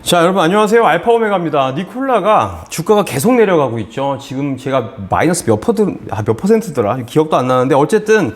자, 여러분 안녕하세요. 알파 오메가입니다. 니콜라가 주가가 계속 내려가고 있죠. 지금 제가 마이너스 몇 퍼센트더라 기억도 안 나는데 어쨌든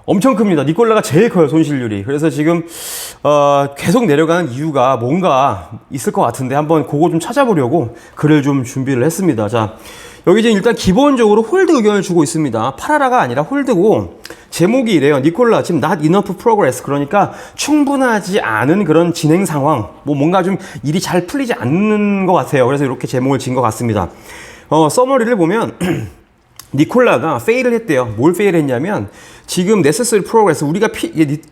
엄청 큽니다. 니콜라가 제일 커요, 손실률이. 그래서 지금 계속 내려가는 이유가 뭔가 있을 것 같은데 한번 그거 좀 찾아보려고 글을 좀 준비를 했습니다. 자, 여기 지금 일단 기본적으로 홀드 의견을 주고 있습니다. 팔아라가 아니라 홀드고, 제목이 이래요. 니콜라 지금 not enough progress, 그러니까 충분하지 않은 그런 진행 상황, 뭔가 좀 일이 잘 풀리지 않는 것 같아요. 그래서 이렇게 제목을 지은 것 같습니다. 서머리를 보면 니콜라가 페일을 했대요. 뭘 페일 했냐면 지금 necessary progress, 우리가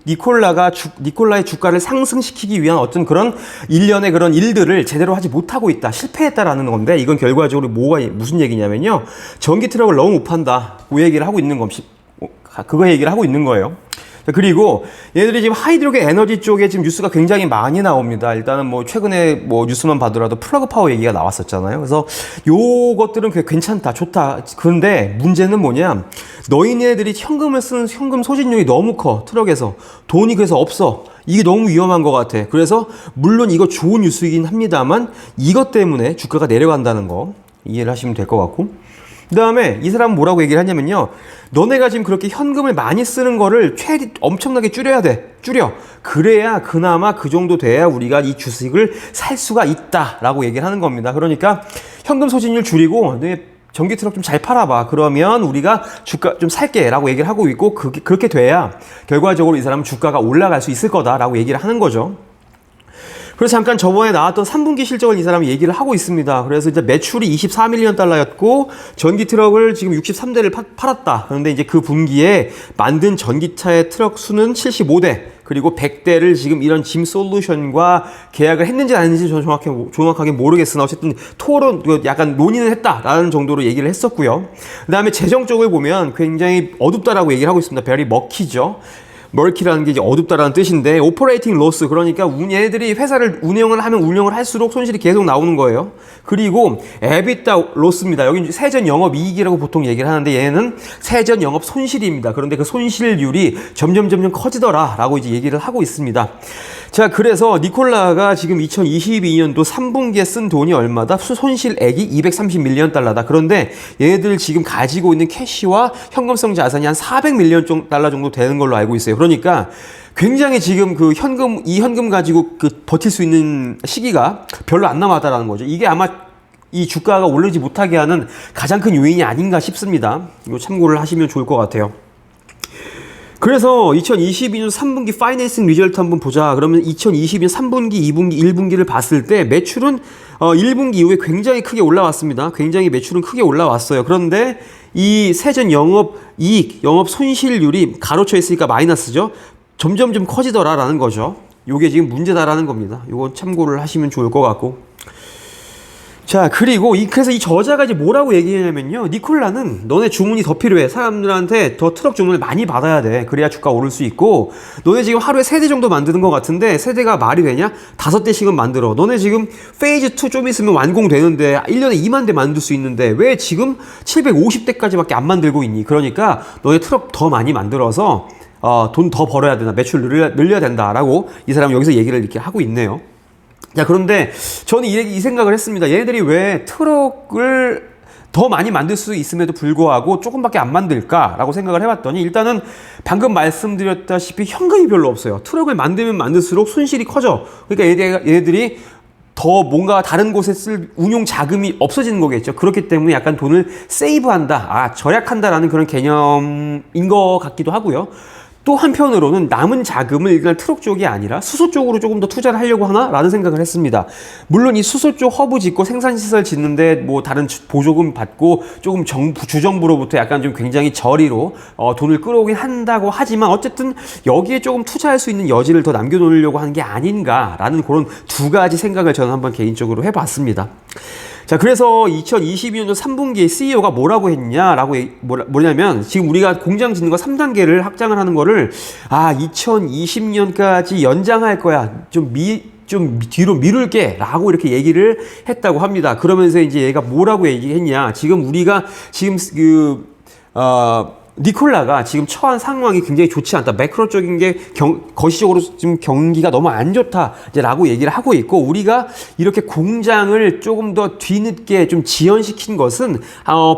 니콜라의 주가를 상승시키기 위한 어떤 그런 일련의 그런 일들을 제대로 하지 못하고 있다, 실패했다라는 건데, 이건 결과적으로 무슨 얘기냐면요, 전기 트럭을 너무 못 판다, 그 얘기를 하고 있는 그거 얘기를 하고 있는 거예요. 그리고 얘들이 지금 하이드로겐 에너지 쪽에 지금 뉴스가 굉장히 많이 나옵니다. 일단은 최근에 뉴스만 봐더라도 플러그 파워 얘기가 나왔었잖아요. 그래서 요것들은 괜찮다, 좋다. 그런데 문제는 뭐냐, 너희네들이 현금을 쓰는 현금 소진율이 너무 커. 트럭에서 돈이 그래서 없어. 이게 너무 위험한 것 같아. 그래서 물론 이거 좋은 뉴스이긴 합니다만 이것 때문에 주가가 내려간다는 거 이해를 하시면 될 것 같고, 그 다음에 이 사람은 뭐라고 얘기를 하냐면요, 너네가 지금 그렇게 현금을 많이 쓰는 거를 엄청나게 줄여야 돼. 그래야 그나마 그 정도 돼야 우리가 이 주식을 살 수가 있다라고 얘기를 하는 겁니다. 그러니까 현금 소진율 줄이고 전기 트럭 좀 잘 팔아봐. 그러면 우리가 주가 좀 살게 라고 얘기를 하고 있고, 그렇게 돼야 결과적으로 이 사람은 주가가 올라갈 수 있을 거다라고 얘기를 하는 거죠. 그래서 잠깐 저번에 나왔던 3분기 실적을 이 사람이 얘기를 하고 있습니다. 그래서 이제 매출이 24밀리언 달러였고 전기 트럭을 지금 63대를 팔았다. 그런데 이제 그 분기에 만든 전기차의 트럭 수는 75대, 그리고 100대를 지금 이런 짐 솔루션과 계약을 했는지 안 했는지 저는 정확하게 모르겠으나 어쨌든 약간 논의는 했다라는 정도로 얘기를 했었고요. 그 다음에 재정 쪽을 보면 굉장히 어둡다라고 얘기를 하고 있습니다. 별이 먹히죠. 멀키라는 게 이제 어둡다라는 뜻인데, 오퍼레이팅 로스, 그러니까 얘네들이 회사를 운영을 할수록 손실이 계속 나오는 거예요. 그리고 에비타 로스입니다. 여기 세전 영업 이익이라고 보통 얘기를 하는데 얘는 세전 영업 손실입니다. 그런데 그 손실률이 점점 커지더라라고 이제 얘기를 하고 있습니다. 자, 그래서 니콜라가 지금 2022년도 3분기에 쓴 돈이 얼마다? 손실액이 230밀리언 달러다. 그런데 얘네들 지금 가지고 있는 캐시와 현금성 자산이 한 400밀리언 달러 정도 되는 걸로 알고 있어요. 그러니까 굉장히 지금 이 현금 가지고 버틸 수 있는 시기가 별로 안 남았다라는 거죠. 이게 아마 이 주가가 오르지 못하게 하는 가장 큰 요인이 아닌가 싶습니다. 이거 참고를 하시면 좋을 것 같아요. 그래서 2022년 3분기 파이낸싱 리절트 한번 보자. 그러면 2022년 3분기, 2분기, 1분기를 봤을 때 매출은 1분기 이후에 굉장히 크게 올라왔습니다. 굉장히 매출은 크게 올라왔어요. 그런데 이 세전 영업 이익, 영업 손실률이 가로쳐 있으니까 마이너스죠. 점점 커지더라라는 거죠. 요게 지금 문제다라는 겁니다. 요건 참고를 하시면 좋을 것 같고. 자, 그리고 그래서 이 저자가 이제 뭐라고 얘기하냐면요, 니콜라는 너네 주문이 더 필요해. 사람들한테 더 트럭 주문을 많이 받아야 돼. 그래야 주가 오를 수 있고, 너네 지금 하루에 3대 정도 만드는 것 같은데 3대가 말이 되냐? 5대씩은 만들어. 너네 지금 페이즈 2 좀 있으면 완공되는데 1년에 2만 대 만들 수 있는데 왜 지금 750대까지밖에 안 만들고 있니? 그러니까 너네 트럭 더 많이 만들어서 돈 더 벌어야 된다. 매출 늘려야 된다라고 이 사람은 여기서 얘기를 이렇게 하고 있네요. 자, 그런데 저는 이 생각을 했습니다. 얘네들이 왜 트럭을 더 많이 만들 수 있음에도 불구하고 조금밖에 안 만들까라고 생각을 해봤더니, 일단은 방금 말씀드렸다시피 현금이 별로 없어요. 트럭을 만들면 만들수록 손실이 커져. 그러니까 얘네들이 더 뭔가 다른 곳에 쓸 운용 자금이 없어지는 거겠죠. 그렇기 때문에 약간 돈을 세이브한다, 절약한다라는 그런 개념인 것 같기도 하고요. 또 한편으로는 남은 자금을 일단 트럭 쪽이 아니라 수소 쪽으로 조금 더 투자를 하려고 하나라는 생각을 했습니다. 물론 이 수소 쪽 허브 짓고 생산시설 짓는데 다른 보조금 받고 조금 주정부로부터 약간 좀 굉장히 저리로 돈을 끌어오긴 한다고 하지만, 어쨌든 여기에 조금 투자할 수 있는 여지를 더 남겨놓으려고 하는 게 아닌가라는 그런 두 가지 생각을 저는 한번 개인적으로 해봤습니다. 자, 그래서 2022년도 3분기에 CEO가 뭐라고 했냐라고, 뭐냐면 지금 우리가 공장 짓는 거 3단계를 확장을 하는 거를 2020년까지 연장할 거야. 좀 뒤로 미룰게 라고 이렇게 얘기를 했다고 합니다. 그러면서 이제 얘가 뭐라고 얘기했냐. 지금 우리가 지금 니콜라가 지금 처한 상황이 굉장히 좋지 않다. 매크로적인 게 거시적으로 지금 경기가 너무 안 좋다. 이제 라고 얘기를 하고 있고, 우리가 이렇게 공장을 조금 더 뒤늦게 좀 지연시킨 것은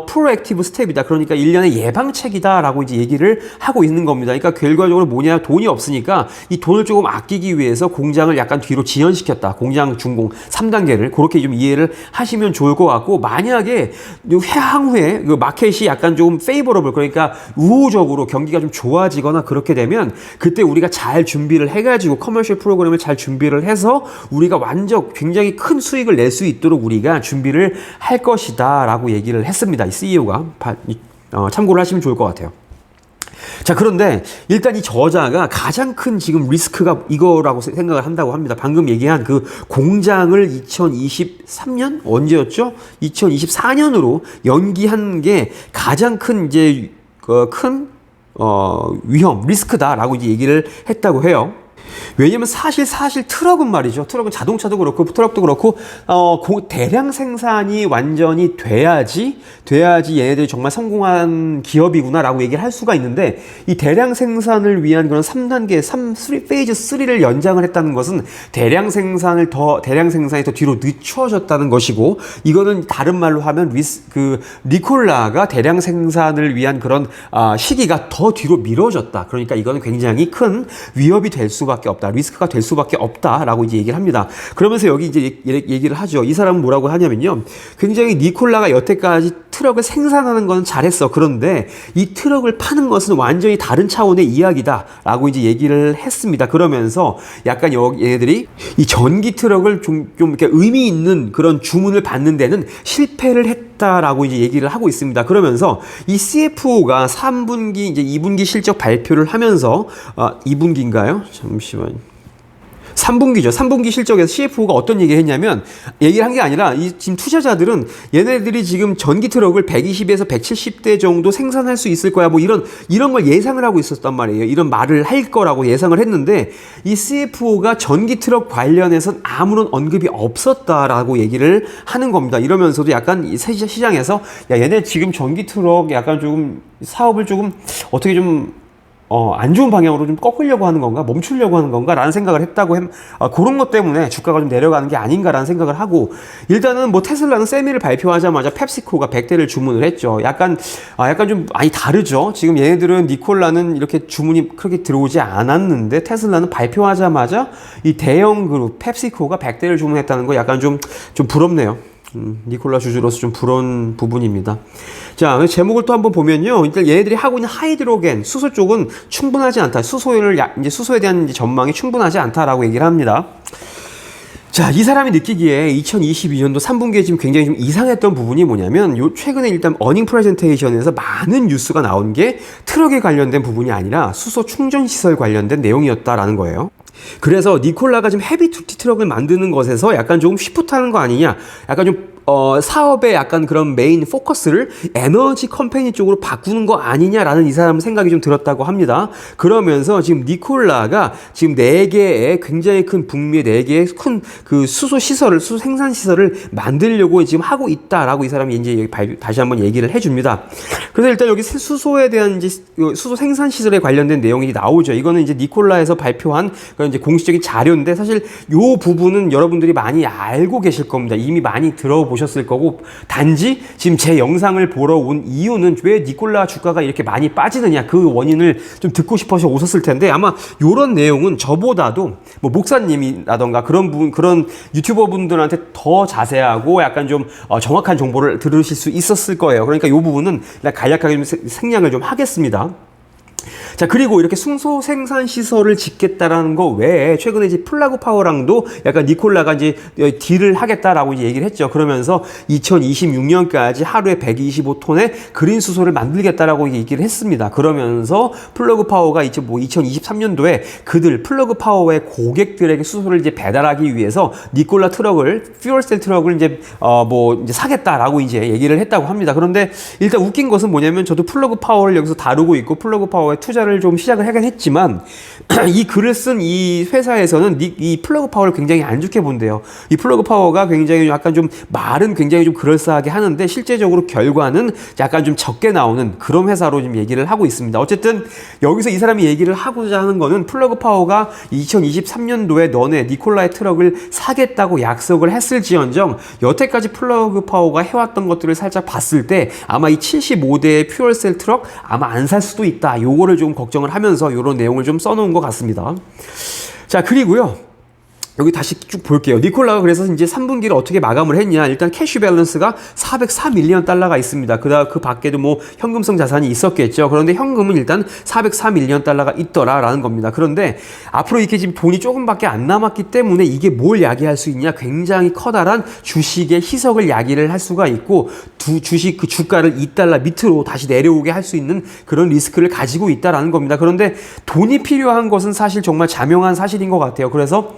프로액티브 스텝이다. 그러니까 일련의 예방책이다라고 이제 얘기를 하고 있는 겁니다. 그러니까 결과적으로 뭐냐, 돈이 없으니까 이 돈을 조금 아끼기 위해서 공장을 약간 뒤로 지연시켰다. 공장 준공 3단계를 그렇게 좀 이해를 하시면 좋을 것 같고, 만약에 향후에 그 마켓이 약간 좀 페이버러블, 그러니까 우호적으로 경기가 좀 좋아지거나 그렇게 되면 그때 우리가 잘 준비를 해가지고 커머셜 프로그램을 잘 준비를 해서 우리가 완전 굉장히 큰 수익을 낼 수 있도록 우리가 준비를 할 것이다 라고 얘기를 했습니다. 이 CEO가 참고를 하시면 좋을 것 같아요. 자, 그런데 일단 이 저자가 가장 큰 지금 리스크가 이거라고 생각을 한다고 합니다. 방금 얘기한 그 공장을 2023년 언제였죠? 2024년으로 연기한 게 가장 큰 이제 위험, 리스크다라고 이제 얘기를 했다고 해요. 왜냐면 사실 트럭은 말이죠. 트럭은 자동차도 그렇고 트럭도 그렇고 대량 생산이 완전히 돼야지 얘네들이 정말 성공한 기업이구나라고 얘기를 할 수가 있는데, 이 대량 생산을 위한 그런 3단계, 페이즈 3를 연장을 했다는 것은 대량 생산이 더 뒤로 늦춰졌다는 것이고, 이거는 다른 말로 하면 니콜라가 대량 생산을 위한 그런 시기가 더 뒤로 미뤄졌다. 그러니까 이거는 굉장히 큰 위협이 될 수밖에 없다. 리스크가 될 수밖에 없다라고 이제 얘기를 합니다. 그러면서 여기 이제 얘기를 하죠. 이 사람은 뭐라고 하냐면요. 굉장히 니콜라가 여태까지 트럭을 생산하는 건 잘했어. 그런데 이 트럭을 파는 것은 완전히 다른 차원의 이야기다라고 이제 얘기를 했습니다. 그러면서 약간 얘네들이 이 전기 트럭을 좀 이렇게 의미 있는 그런 주문을 받는 데는 실패를 했다라고 이제 얘기를 하고 있습니다. 그러면서 이 CFO가 3분기 이제 2분기 실적 발표를 하면서 2분기인가요? 잠시만요. 3분기죠. 3분기 실적에서 CFO가 어떤 얘기를 했냐면, 얘기를 한 게 아니라 지금 투자자들은 얘네들이 지금 전기 트럭을 120에서 170대 정도 생산할 수 있을 거야. 뭐 이런 걸 예상을 하고 있었단 말이에요. 이런 말을 할 거라고 예상을 했는데, 이 CFO가 전기 트럭 관련해서는 아무런 언급이 없었다라고 얘기를 하는 겁니다. 이러면서도 약간 이 시장에서 얘네 지금 전기 트럭 약간 조금 사업을 조금 어떻게 좀 안 좋은 방향으로 좀 꺾으려고 하는 건가, 멈추려고 하는 건가 라는 생각을 했다고 그런 것 때문에 주가가 좀 내려가는 게 아닌가라는 생각을 하고, 일단은 뭐 테슬라는 세미를 발표하자마자 펩시코가 100대를 주문을 했죠. 약간 좀 많이 다르죠. 지금 얘네들은 니콜라는 이렇게 주문이 크게 들어오지 않았는데, 테슬라는 발표하자마자 이 대형 그룹 펩시코가 100대를 주문했다는 거 약간 좀 부럽네요. 니콜라 주주로서 좀 부러운 부분입니다. 자, 제목을 또 한번 보면요. 일단 얘네들이 하고 있는 하이드로겐, 수소 쪽은 충분하지 않다. 수소에 대한 전망이 충분하지 않다라고 얘기를 합니다. 자, 이 사람이 느끼기에 2022년도 3분기에 지금 굉장히 좀 이상했던 부분이 뭐냐면, 최근에 일단 어닝 프레젠테이션에서 많은 뉴스가 나온 게 트럭에 관련된 부분이 아니라 수소 충전 시설 관련된 내용이었다라는 거예요. 그래서 니콜라가 지금 헤비 듀티 트럭을 만드는 것에서 약간 조금 쉬프트하는 거 아니냐, 약간 좀 사업의 약간 그런 메인 포커스를 에너지 컴퍼니 쪽으로 바꾸는 거 아니냐라는 이 사람 생각이 좀 들었다고 합니다. 그러면서 지금 니콜라가 지금 4개의 굉장히 큰 북미의 4개의 큰 그 수소 생산 시설을 만들려고 지금 하고 있다라고 이 사람이 이제 다시 한번 얘기를 해줍니다. 그래서 일단 여기 수소에 대한 이제 수소 생산 시설에 관련된 내용이 나오죠. 이거는 이제 니콜라에서 발표한 그런 이제 공식적인 자료인데, 사실 요 부분은 여러분들이 많이 알고 계실 겁니다. 이미 많이 들어보셨을 거고, 단지 지금 제 영상을 보러 온 이유는 왜 니콜라 주가가 이렇게 많이 빠지느냐, 그 원인을 좀 듣고 싶어서 오셨을 텐데, 아마 요런 내용은 저보다도 뭐 목사님이라던가 그런 유튜버 분들한테 더 자세하고 약간 좀 정확한 정보를 들으실 수 있었을 거예요. 그러니까 요 부분은 간략하게 좀 생략을 좀 하겠습니다. 자, 그리고 이렇게 수소 생산 시설을 짓겠다라는 거 외에 최근에 이제 플러그 파워랑도 약간 니콜라가 이제 딜을 하겠다라고 이제 얘기를 했죠. 그러면서 2026년까지 하루에 125톤의 그린 수소를 만들겠다라고 얘기를 했습니다. 그러면서 플러그 파워가 이제 뭐 2023년도에 플러그 파워의 고객들에게 수소를 이제 배달하기 위해서 니콜라 퓨얼셀 트럭을 이제 이제 사겠다라고 이제 얘기를 했다고 합니다. 그런데 일단 웃긴 것은 뭐냐면, 저도 플러그 파워를 여기서 다루고 있고 플러그 파워에 투자를 투자를 좀 시작을 하긴 했지만 이 글을 쓴 이 회사에서는 이 플러그 파워를 굉장히 안 좋게 본대요. 이 플러그 파워가 굉장히 약간 좀 말은 굉장히 좀 그럴싸하게 하는데 실제적으로 결과는 약간 좀 적게 나오는 그런 회사로 지금 얘기를 하고 있습니다. 어쨌든 여기서 이 사람이 얘기를 하고자 하는 거는 플러그 파워가 2023년도에 너네 니콜라의 트럭을 사겠다고 약속을 했을지언정 여태까지 플러그 파워가 해왔던 것들을 살짝 봤을 때 아마 이 75대의 퓨얼셀 트럭 아마 안 살 수도 있다. 요거를 좀 걱정을 하면서 요런 내용을 좀 써놓은 것 같습니다. 자, 그리고요. 여기 다시 쭉 볼게요. 니콜라가 그래서 이제 3분기를 어떻게 마감을 했냐. 일단 캐시 밸런스가 404밀리언 달러가 있습니다. 그 밖에도 뭐 현금성 자산이 있었겠죠. 그런데 현금은 일단 404밀리언 달러가 있더라라는 겁니다. 그런데 앞으로 이렇게 지금 돈이 조금밖에 안 남았기 때문에 이게 뭘 야기할 수 있냐. 굉장히 커다란 주식의 희석을 야기를 할 수가 있고 주식 그 주가를 2달러 밑으로 다시 내려오게 할 수 있는 그런 리스크를 가지고 있다라는 겁니다. 그런데 돈이 필요한 것은 사실 정말 자명한 사실인 것 같아요. 그래서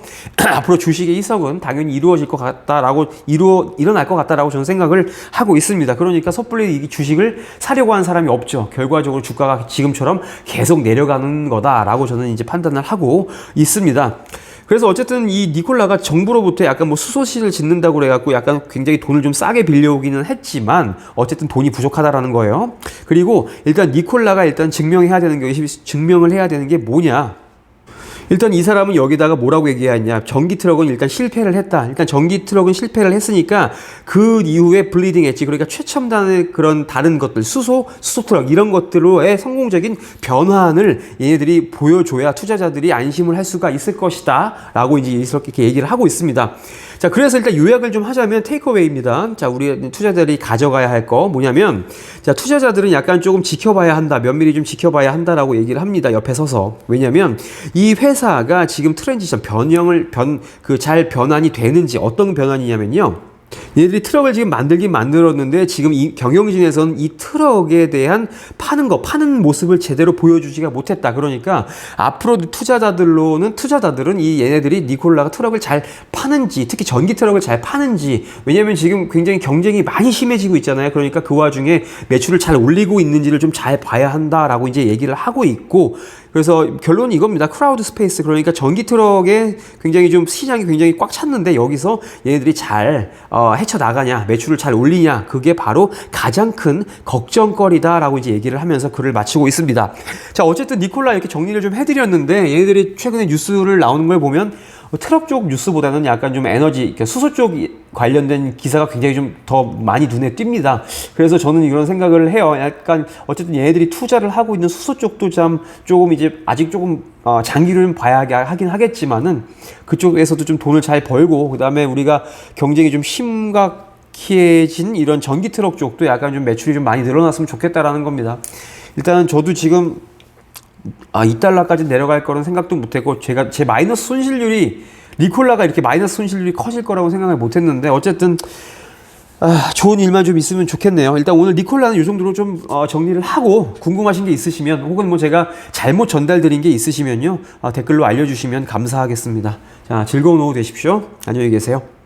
앞으로 주식의 희석은 당연히 이루어질 것 같다라고 일어날 것 같다라고 저는 생각을 하고 있습니다. 그러니까 섣불리 이 주식을 사려고 하는 사람이 없죠. 결과적으로 주가가 지금처럼 계속 내려가는 거다라고 저는 이제 판단을 하고 있습니다. 그래서 어쨌든 이 니콜라가 정부로부터 약간 뭐 수소실을 짓는다고 그래갖고 약간 굉장히 돈을 좀 싸게 빌려오기는 했지만 어쨌든 돈이 부족하다라는 거예요. 그리고 일단 니콜라가 일단 증명을 해야 되는 게 뭐냐. 일단 이 사람은 여기다가 뭐라고 얘기하냐. 전기 트럭은 일단 실패를 했다. 일단 전기 트럭은 실패를 했으니까 그 이후에 블리딩 엣지, 그러니까 최첨단의 그런 다른 것들, 수소 트럭 이런 것들로의 성공적인 변환을 얘네들이 보여줘야 투자자들이 안심을 할 수가 있을 것이다. 라고 이제 이렇게 얘기를 하고 있습니다. 자, 그래서 일단 요약을 좀 하자면 테이크어웨이입니다. 자, 우리 투자자들이 가져가야 할 거 뭐냐면, 자, 투자자들은 약간 조금 지켜봐야 한다. 면밀히 좀 지켜봐야 한다라고 얘기를 합니다. 옆에 서서. 왜냐면 이 회사가 지금 트랜지션 잘 변환이 되는지 어떤 변환이냐면요. 얘들이 트럭을 지금 만들었는데 지금 이 경영진에서는 이 트럭에 대한 파는 모습을 제대로 보여주지가 못했다. 그러니까 앞으로 투자자들은 이 얘네들이 니콜라가 트럭을 잘 파는지, 특히 전기 트럭을 잘 파는지, 왜냐면 지금 굉장히 경쟁이 많이 심해지고 있잖아요. 그러니까 그 와중에 매출을 잘 올리고 있는지를 좀 잘 봐야 한다라고 이제 얘기를 하고 있고, 그래서 결론이 이겁니다. 크라우드 스페이스, 그러니까 전기 트럭에 굉장히 좀 시장이 굉장히 꽉 찼는데 여기서 얘네들이 잘 헤쳐나가냐, 매출을 잘 올리냐, 그게 바로 가장 큰 걱정거리다라고 이제 얘기를 하면서 글을 마치고 있습니다. 자, 어쨌든 니콜라 이렇게 정리를 좀 해드렸는데 얘네들이 최근에 뉴스를 나오는 걸 보면 트럭 쪽 뉴스보다는 약간 좀 에너지, 그러니까 수소 쪽 관련된 기사가 굉장히 좀 더 많이 눈에 띕니다. 그래서 저는 이런 생각을 해요. 약간 어쨌든 얘네들이 투자를 하고 있는 수소 쪽도 조금 이제 아직 조금 장기를 봐야 하긴 하겠지만은 그쪽에서도 좀 돈을 잘 벌고, 그 다음에 우리가 경쟁이 좀 심각해진 이런 전기 트럭 쪽도 약간 좀 매출이 좀 많이 늘어났으면 좋겠다라는 겁니다. 일단 저도 지금 2달러까지 내려갈 거는 생각도 못했고, 제 마이너스 손실률이, 니콜라가 이렇게 마이너스 손실률이 커질 거라고 생각을 못했는데, 어쨌든 좋은 일만 좀 있으면 좋겠네요. 일단 오늘 니콜라는 이 정도로 좀 정리를 하고, 궁금하신 게 있으시면 혹은 뭐 제가 잘못 전달드린 게 있으시면요, 댓글로 알려주시면 감사하겠습니다. 자, 즐거운 오후 되십시오. 안녕히 계세요.